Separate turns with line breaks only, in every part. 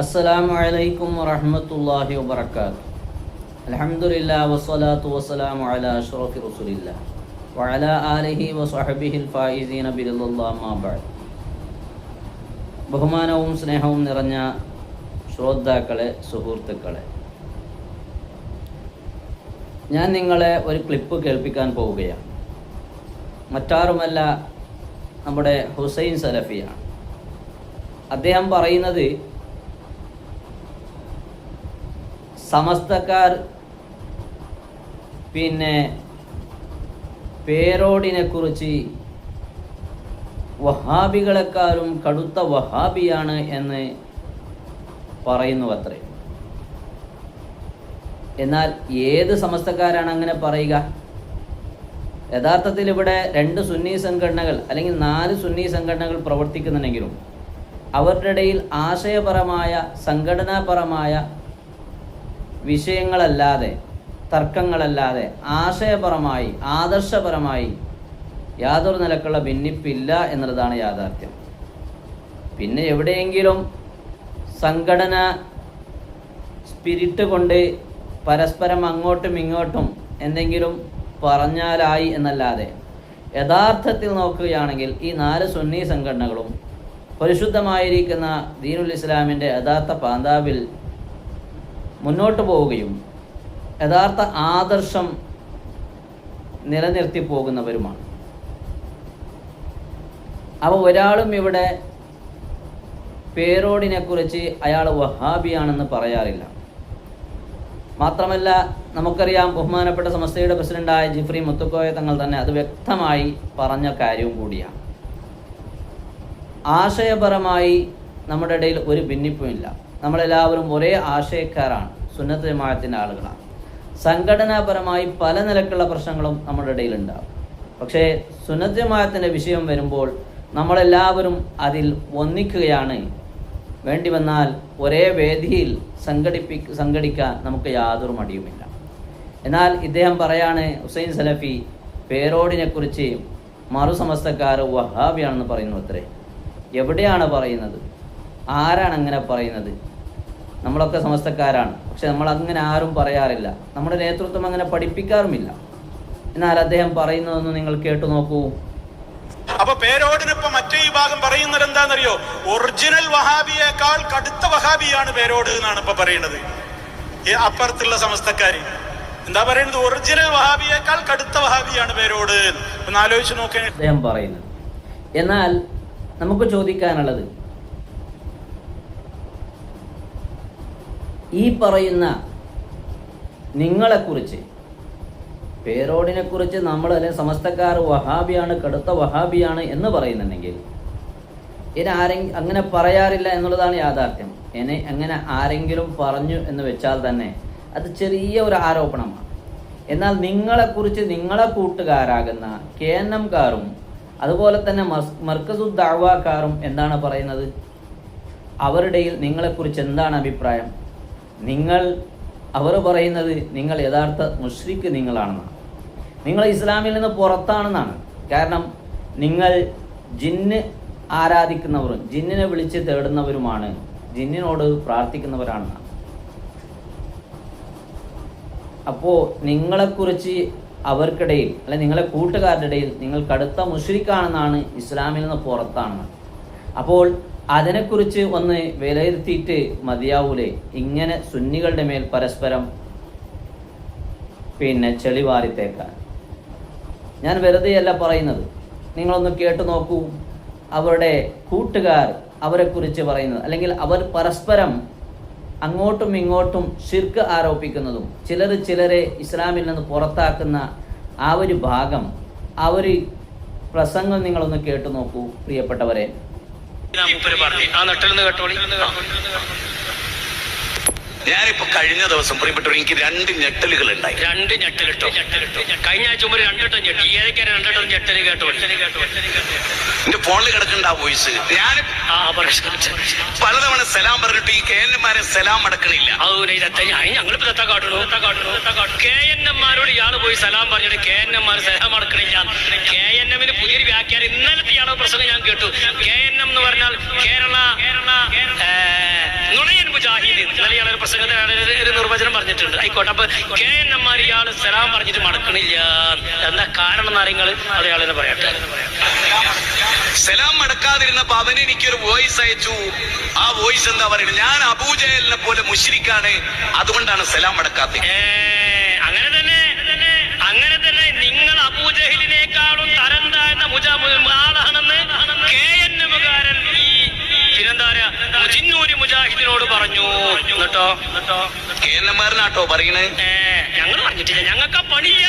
അസ്സലാമു അലൈക്കും വറഹ്മത്തുള്ളാഹി വബറകാതുഹു. അൽഹംദുലില്ലാഹി വസ്സലാത്തു വസ്സലാമു അലാ അഷ്റഫി റസൂലില്ലാഹ് വഅലാ ആലിഹി വസ്വഹ്ബിഹിൽ ഫായിസീന ബിറളില്ലാഹി അമ്മാ ബഅദ്. ബഹുമാനവും സ്നേഹവും നിറഞ്ഞ ശ്രോതാക്കളെ, സുഹൃത്തുക്കളെ, ഞാൻ നിങ്ങളെ ഒരു ക്ലിപ്പ് കേൾപ്പിക്കാൻ പോവുകയാണ്. മറ്റാരുമല്ല, നമ്മുടെ ഹുസൈൻ സലഫിയാണ്. അദ്ദേഹം പറയുന്നത്, സമസ്തക്കാർ പേരോടിനെ കുറിച്ച് വഹാബികളെക്കാളും കടുത്ത വഹാബിയാണ് എന്ന് പറയുന്നു അത്രേ. എന്നാൽ ഏത് സമസ്തക്കാരാണ് അങ്ങനെ പറയുക? യഥാർത്ഥത്തിൽ ഇവിടെ 2 സുന്നി സംഘടനകൾ അല്ലെങ്കിൽ 4 സുന്നി സംഘടനകൾ പ്രവർത്തിക്കുന്നുണ്ടെങ്കിലും അവരുടെ ഇടയിൽ ആശയപരമായ, സംഘടനാപരമായ വിഷയങ്ങളല്ലാതെ, തർക്കങ്ങളല്ലാതെ ആശയപരമായി, ആദർശപരമായി യാതൊരു നിലക്കുള്ള ഭിന്നിപ്പില്ല എന്നുള്ളതാണ് യാഥാർത്ഥ്യം. പിന്നെ എവിടെയെങ്കിലും സംഘടന സ്പിരിറ്റ് കൊണ്ട് പരസ്പരം അങ്ങോട്ടും ഇങ്ങോട്ടും എന്തെങ്കിലും പറഞ്ഞാലായി എന്നല്ലാതെ യഥാർത്ഥത്തിൽ നോക്കുകയാണെങ്കിൽ ഈ 4 സുന്നി സംഘടനകളും പരിശുദ്ധമായിരിക്കുന്ന ദീനുൽ ഇസ്ലാമിൻ്റെ യഥാർത്ഥ പാന്താവിൽ മുന്നോട്ട് പോവുകയും യഥാർത്ഥ ആദർശം നിലനിർത്തി പോകുന്നവരുമാണ്. അപ്പോൾ ഒരാളും ഇവിടെ പേരോടിനെ കുറിച്ച് അയാൾ വഹാബിയാണെന്ന് പറയാറില്ല. മാത്രമല്ല, നമുക്കറിയാം, ബഹുമാനപ്പെട്ട സമസ്തയുടെ പ്രസിഡന്റായ ജിഫ്രി മുത്തുക്കോയ തങ്ങൾ തന്നെ അത് വ്യക്തമായി പറഞ്ഞ കാര്യവും കൂടിയാണ്. ആശയപരമായി നമ്മുടെ ഇടയിൽ ഒരു ഭിന്നിപ്പുമില്ല. നമ്മളെല്ലാവരും ഒരേ ആശയക്കാരാണ്, സുന്നത്ത് ജമാഅത്തിൻ്റെ ആളുകളാണ്. സംഘടനാപരമായി പല നിലക്കുള്ള പ്രശ്നങ്ങളും നമ്മുടെ ഇടയിലുണ്ടാകും. പക്ഷേ സുന്നത്ത് ജമാഅത്തിൻ്റെ വിഷയം വരുമ്പോൾ നമ്മളെല്ലാവരും അതിൽ ഒന്നിക്കുകയാണ്. വേണ്ടി വന്നാൽ ഒരേ വേദിയിൽ സംഘടിക്കാൻ നമുക്ക് യാതൊരു മടിയുമില്ല. എന്നാൽ ഇദ്ദേഹം പറയാണ്, ഹുസൈൻ സലഫി പേരോടിനെ കുറിച്ച് മറുസമസ്തക്കാർ വഹാബിയാണെന്ന് പറയുന്നു അത്രേ. എവിടെയാണ് പറയുന്നത്? ആരാണ് അങ്ങനെ പറയുന്നത്? നമ്മളൊക്കെ സമസ്തക്കാരാണ്, പക്ഷെ നമ്മളങ്ങനെ ആരും പറയാറില്ല. നമ്മുടെ നേതൃത്വം അങ്ങനെ പഠിപ്പിക്കാറുമില്ല. എന്നാൽ അദ്ദേഹം പറയുന്നതൊന്ന് നിങ്ങൾ കേട്ടു നോക്കൂ.
അപ്പൊ പേരോടിനിപ്പോ മറ്റേ വിഭാഗം പറയുന്നത് എന്താണെന്നറിയോ? ഒറിജിനൽ വഹാബിയേക്കാൾ കടുത്ത വഹാബിയാണ് പേരോട് എന്നാണ് ഇപ്പൊ പറയുന്നത്. അപ്പുറത്തുള്ള സമസ്തക്കാര് എന്താ പറയുന്നത്? ഒറിജിനൽ വഹാബിയേക്കാൾ കടുത്ത വഹാബിയാണ് പേരോട്. ഒന്ന് ആലോചിച്ച് നോക്കേ
അദ്ദേഹം പറയുന്നത്. എന്നാൽ നമുക്ക് ചോദിക്കാനുള്ളത്, ഈ പറയുന്ന നിങ്ങളെക്കുറിച്ച്, പേരോടിനെ കുറിച്ച് നമ്മൾ അല്ലെങ്കിൽ സമസ്തക്കാർ വഹാബിയാണ്, കടുത്ത വഹാബിയാണ് എന്ന് പറയുന്നുണ്ടെങ്കിൽ ഇനി അങ്ങനെ പറയാറില്ല എന്നുള്ളതാണ് യാഥാർത്ഥ്യം. ഇനി അങ്ങനെ ആരെങ്കിലും പറഞ്ഞു എന്ന് വെച്ചാൽ തന്നെ അത് ചെറിയ ഒരു ആരോപണമാണ്. എന്നാൽ നിങ്ങളെക്കുറിച്ച് നിങ്ങളെ കൂട്ടുകാരാകുന്ന KNM-കാരും അതുപോലെ തന്നെ മർക്കസുദ് ദഅ്വക്കാരും എന്താണ് പറയുന്നത്? അവരുടെ നിങ്ങളെക്കുറിച്ച് എന്താണ് അഭിപ്രായം? അവർ പറയുന്നത് നിങ്ങൾ യഥാർത്ഥ മുശ്രിക്ക് നിങ്ങളാണെന്നാണ്, നിങ്ങൾ ഇസ്ലാമിൽ നിന്ന് പുറത്താണെന്നാണ്. കാരണം നിങ്ങൾ ജിന്ന് ആരാധിക്കുന്നവരും ജിന്നിനെ വിളിച്ച് തേടുന്നവരുമാണ്, ജിന്നിനോട് പ്രാർത്ഥിക്കുന്നവരാണെന്നാണ്. അപ്പോൾ നിങ്ങളെക്കുറിച്ച് അവർക്കിടയിൽ, അല്ലെങ്കിൽ നിങ്ങളെ കൂട്ടുകാരുടെ ഇടയിൽ നിങ്ങൾ കടുത്ത മുശ്രിക്കാണെന്നാണ്, ഇസ്ലാമിൽ നിന്ന് പുറത്താണെന്നാണ്. അപ്പോൾ അതിനെക്കുറിച്ച് ഒന്ന് വിലയിരുത്തിയിട്ട് മതിയാവൂലേ ഇങ്ങനെ സുന്നികളുടെ മേൽ പരസ്പരം ചെളിവാരിത്തേക്കാൻ? ഞാൻ വെറുതെയല്ല പറയുന്നത്. നിങ്ങളൊന്ന് കേട്ടു നോക്കൂ. അവരുടെ കൂട്ടുകാർ അവരെക്കുറിച്ച് പറയുന്നത്, അല്ലെങ്കിൽ അവർ പരസ്പരം അങ്ങോട്ടും ഇങ്ങോട്ടും ശിർക്ക് ആരോപിക്കുന്നതും ചിലരെ ഇസ്ലാമിൽ നിന്ന് പുറത്താക്കുന്ന ആ ഒരു ഭാഗം, ആ ഒരു പ്രസംഗം നിങ്ങളൊന്ന് കേട്ടു നോക്കൂ പ്രിയപ്പെട്ടവരെ.
ഞാനിപ്പോ കഴിഞ്ഞ ദിവസം പ്രിയപ്പെട്ടവർ, എനിക്ക് 2 ഞെട്ടലുകൾ ഉണ്ടായി. 2 ഞെട്ടലിട്ടോ. കഴിഞ്ഞ ആഴ്ച 2 വട്ടം ഞെട്ടി. 2 ഞെട്ടല് കേട്ടോ. എന്റെ ഫോണിൽ കിടക്കണ്ട ആ വോയിസ്. ഞാൻ പലതവണ സലാം പറഞ്ഞിട്ട് ഈ KNM-മാരെ സലാം അടക്കണില്ല. ഞങ്ങളിപ്പോ KNM-മാരോട് ഇയാള് പോയി സലാം പറഞ്ഞിട്ട് KNM-മാർ സലാം അടക്കണില്ല. KNM-ന് പുതിയൊരു വ്യാഖ്യാനം ഇന്നലത്തെ ഇയാളെ പ്രസംഗം ഞാൻ കേട്ടു. KNM എന്ന് പറഞ്ഞാൽ കേരള നുണയൻ മുജാഹിദ് ഇന്നലെ ഒരു പ്രസംഗത്തിലാണ് ഒരു നിർവചനം പറഞ്ഞിട്ടുണ്ട്. ആയിക്കോട്ടെ. അപ്പൊ KNM ഇയാള് സലാം പറഞ്ഞിട്ട് മടക്കണില്ല, എന്താ കാരണം എന്ന് അറിയങ്ങൾ അയാളെന്ന് പറയട്ടെ. സലാം മടക്കാതിരുന്നപ്പോ അവന് എനിക്കൊരു വോയിസ് അയച്ചു. ആ വോയിസ് എന്താ പറയുന്നത്? ഞാൻ അബൂജഹലിനെ പോലെ മുശ്രിക്കാണ്, അതുകൊണ്ടാണ് സലാം മടക്കാത്തത്. അങ്ങനെ തന്നെ നിങ്ങൾ അബൂജഹലിനേക്കാളും തരം താഴ്ന്ന ആളാണെന്ന് KNM-കാരൻ ഈ പിന്നെന്താ ചിന്നൂരി മുജാഹിദിനോട് പറഞ്ഞു. എന്നിട്ടോ KNM-കാരനാട്ടോ പറയണേ. ഞങ്ങൾ പറഞ്ഞിട്ടില്ല, ഞങ്ങൾക്ക് പണിയില്ല.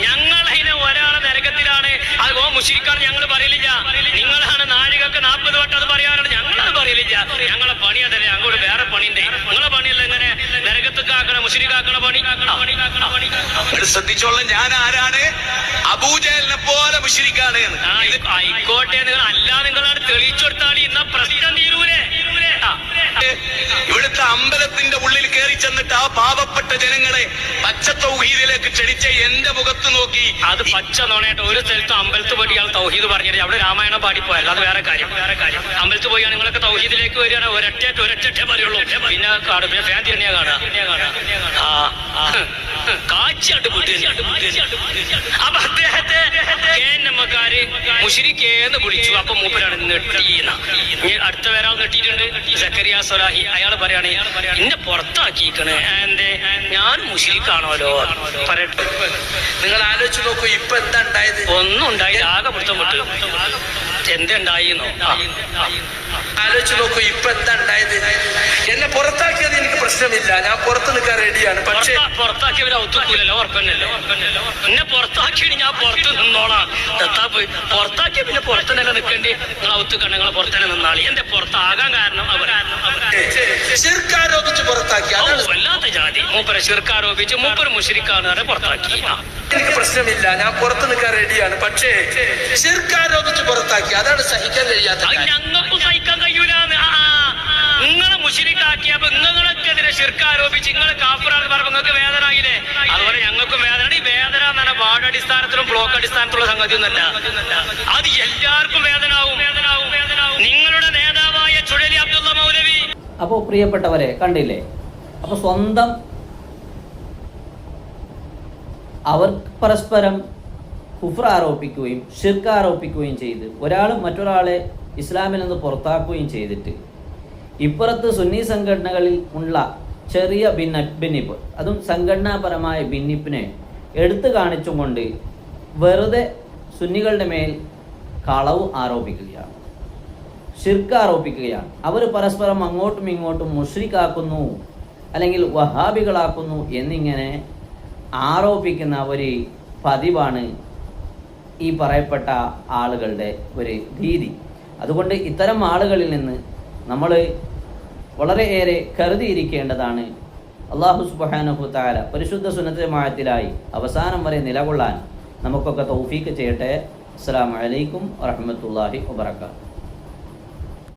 ഞങ്ങൾ അതിനെ ഒരാളെ നരകത്തിലാണ് അത് മുശ്രിക്കാണ് ഞങ്ങൾ പറയലില്ല. നിങ്ങളാണ് നാഴികക്ക് 40 വട്ടം അത് പറയാറുണ്ട്, ഞങ്ങളത് പറയലില്ല. ഞങ്ങളെ പണി അതല്ലേ, ഞങ്ങളോട് വേറെ പണിയുണ്ട്. നിങ്ങളെ പണിയല്ല ഇങ്ങനെ നരകത്തേക്കാക്കണ മുശ്രിക്കാക്കണ പണി. ശ്രദ്ധിച്ചോളാം, ഞാൻ ആരാണ്? അബൂജഹലിനെ പോലെ മുശ്രിക്കാണ്. ആയിക്കോട്ടെ, നിങ്ങൾ അല്ല നിങ്ങളാണ് തെളിയിച്ചു കൊടുത്താൽ ഇന്ന പ്രശ്നം തീരൂലേ? ഇവിടുത്തെ അമ്പലത്തിന്റെ ഉള്ളിൽ കയറി ചെന്നിട്ട് ആ പാവപ്പെട്ട ജനങ്ങളെ പച്ച തൗഹീദിലേക്ക് ക്ഷണിച്ച എന്റെ മുഖത്ത് നോക്കി അത് പച്ച നോണേട്ടോ. ഒരു സ്ഥലത്ത് അമ്പലത്ത് പോയി ഇയാൾ തൗഹീദ് പറഞ്ഞിട്ട് അവിടെ രാമായണം പാടിപ്പോയല്ലോ, അത് വേറെ കാര്യം. അമ്പലത്ത് പോയി നിങ്ങളൊക്കെ തൗഹീദിലേക്ക് വരികയാണ്, ഒരൊറ്റേ പറയുള്ളൂ. പിന്നെ കാണും, പിന്നെ ഫാൻ തിരിഞ്ഞാ കാണാ കാച്ചാട്ട് കൂട്ടി. അപ്പൊ അദ്ദേഹത്തെ KNM-കാര് മുശ്രിക്കേന്ന് വിളിച്ചു. അപ്പൊ മൂപ്പരാണ് നെട്ടീന്ന. അടുത്ത വേറെ ആൾ നെട്ടിയിട്ടുണ്ട്, സക്കരിയ സലാഹി. അയാൾ പറയാണ് എന്നെ പുറത്താക്കിക്കണേ, എന്റെ ഞാൻ മുശ്രിക്കാണോലോ പറയട്ടെ. നിങ്ങൾ ആലോചിച്ച് നോക്കൂ, ഇപ്പൊ എന്താ ഉണ്ടായത്? ഒന്നും ഉണ്ടായില്ല, ആകെ പിടുത്തം വിട്ടു. എന്തുണ്ടായിന്നോ ആലോചിച്ച് നോക്കൂ, ഇപ്പൊ എന്താ ഉണ്ടായത്? എന്നെ പുറത്താക്കിയത് എനിക്ക് പ്രശ്നമില്ല, ഞാൻ പുറത്ത് നിൽക്കാൻ റെഡിയാണ്. പക്ഷേ പുറത്താക്കിയവരെ ഒത്തുക്കൂലല്ലോ, ഉറപ്പന്നല്ലോ. എന്നെ പുറത്താക്കിയിട്ട് ഞാൻ പുറത്ത് നിന്നോളാം. പുറത്താക്കിയ പിന്നെ പുറത്ത് തന്നെ നിൽക്കേണ്ടി. നിങ്ങൾ ഒത്തുക്കണ്ട, നിങ്ങൾ പുറത്ത് തന്നെ നിന്നാളി. എന്റെ പുറത്താകാൻ കാരണം ശിർക്കാരോപിച്ച് പുറത്താക്കി. വല്ലാത്ത ജാതി. മൂപ്പരെ ശിർക്കാരോപിച്ച് മൂപ്പര് മുശ്രിക്കാണ് പുറത്താക്കി. എനിക്ക് പ്രശ്നമില്ല, ഞാൻ പുറത്ത് നിൽക്കാൻ റെഡിയാണ്. പക്ഷേ ശിർക്കാരോപിച്ച് പുറത്താക്കി, അതാണ് സഹിക്കാൻ കഴിയാത്ത. ഞങ്ങൾക്കും സഹിക്കാൻ കഴിയൂലെന്ന്. നിങ്ങളെ മുശ്രിക്കാക്കിയപ്പോ നിങ്ങൾക്കെതിരെ ശിർക്കാരോപിച്ച് നിങ്ങൾ കാഫിറാണെന്ന് പറയുമ്പോൾ നിങ്ങൾക്ക് വേദന ആയില്ലേ? അതുപോലെ ഞങ്ങൾക്കും വേദന. ഈ വേദന എന്ന് പറഞ്ഞാൽ വാർഡ് അടിസ്ഥാനത്തിലും ബ്ലോക്ക് അടിസ്ഥാനത്തിലുള്ള സംഗതി ഒന്നല്ല, അത് എല്ലാവർക്കും വേദനാവും. നിങ്ങളുടെ നേതാവായ ചുഴലി അബ്ദുള്ള മൗലവി.
അപ്പോൾ പ്രിയപ്പെട്ടവരെ കണ്ടില്ലേ, അപ്പോൾ സ്വന്തം അവർ പരസ്പരം കുഫ്ർ ആരോപിക്കുകയും ഷിർക്ക് ആരോപിക്കുകയും ചെയ്ത് ഒരാൾ മറ്റൊരാളെ ഇസ്ലാമിൽ നിന്ന് പുറത്താക്കുകയും ചെയ്തിട്ട് ഇപ്പുറത്ത് സുന്നി സംഘടനകളിൽ ഉള്ള ചെറിയ ഭിന്നിപ്പ്, അതും സംഘടനാപരമായ ഭിന്നിപ്പിനെ എടുത്തു കാണിച്ചും കൊണ്ട് വെറുതെ സുന്നികളുടെ മേൽ കളവ് ആരോപിക്കുകയാണ്, ഷിർക്ക് ആരോപിക്കുകയാണ്. അവർ പരസ്പരം അങ്ങോട്ടും ഇങ്ങോട്ടും മുശ്രിക്കാക്കുന്നു അല്ലെങ്കിൽ വഹാബികളാക്കുന്നു എന്നിങ്ങനെ ആരോപിക്കുന്ന ഒരു പതിവാണ് ഈ പറയപ്പെട്ട ആളുകളുടെ ഒരു രീതി. അതുകൊണ്ട് ഇത്തരം ആളുകളിൽ നിന്ന് നമ്മൾ വളരെയേറെ കരുതിയിരിക്കേണ്ടതാണ്. അല്ലാഹു സുബ്ഹാനഹു തആല പരിശുദ്ധ സുന്നത്ത് ജമാഅത്തിലായി അവസാനം വരെ നിലകൊള്ളാൻ നമുക്കൊക്കെ തൗഫീക്ക് ചെയ്യട്ടെ. അസ്സലാമു അലൈക്കും വറഹ്മത്തുള്ളാഹി വബറകാതുഹു.